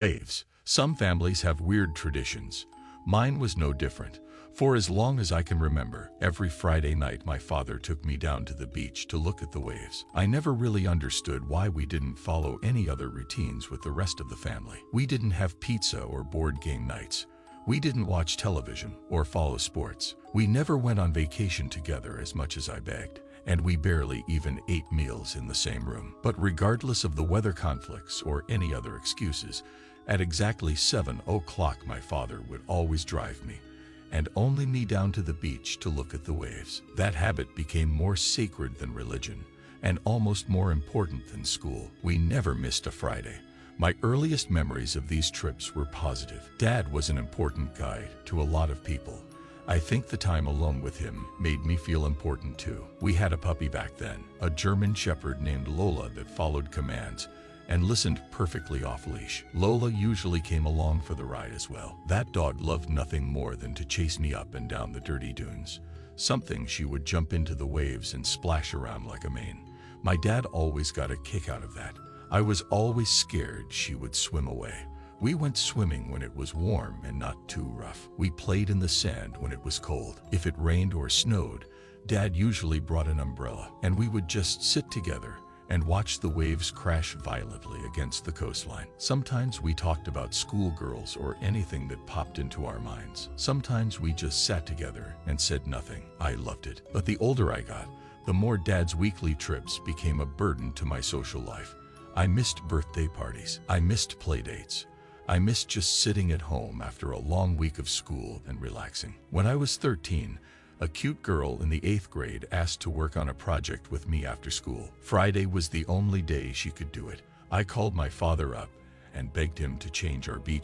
Waves. Some families have weird traditions. Mine was no different. For as long as I can remember, every Friday night my father took me down to the beach to look at the waves. I never really understood why we didn't follow any other routines with the rest of the family. We didn't have pizza or board game nights. We didn't watch television or follow sports. We never went on vacation together as much as I begged, and we barely even ate meals in the same room. But regardless of the weather conflicts or any other excuses, at exactly 7 o'clock my father would always drive me, and only me, down to the beach to look at the waves. That habit became more sacred than religion, and almost more important than school. We never missed a Friday. My earliest memories of these trips were positive. Dad was an important guy to a lot of people. I think the time alone with him made me feel important too. We had a puppy back then, a German Shepherd named Lola that followed commands and listened perfectly off-leash. Lola usually came along for the ride as well. That dog loved nothing more than to chase me up and down the dirty dunes. Something she would jump into the waves and splash around like a mane. My dad always got a kick out of that. I was always scared she would swim away. We went swimming when it was warm and not too rough. We played in the sand when it was cold. If it rained or snowed, Dad usually brought an umbrella, and we would just sit together and watch the waves crash violently against the coastline. Sometimes we talked about schoolgirls or anything that popped into our minds. Sometimes we just sat together and said nothing. I loved it. But the older I got, the more Dad's weekly trips became a burden to my social life. I missed birthday parties. I missed playdates. I missed just sitting at home after a long week of school and relaxing. When I was 13, a cute girl in the 8th grade asked to work on a project with me after school. Friday was the only day she could do it. I called my father up and begged him to change our beach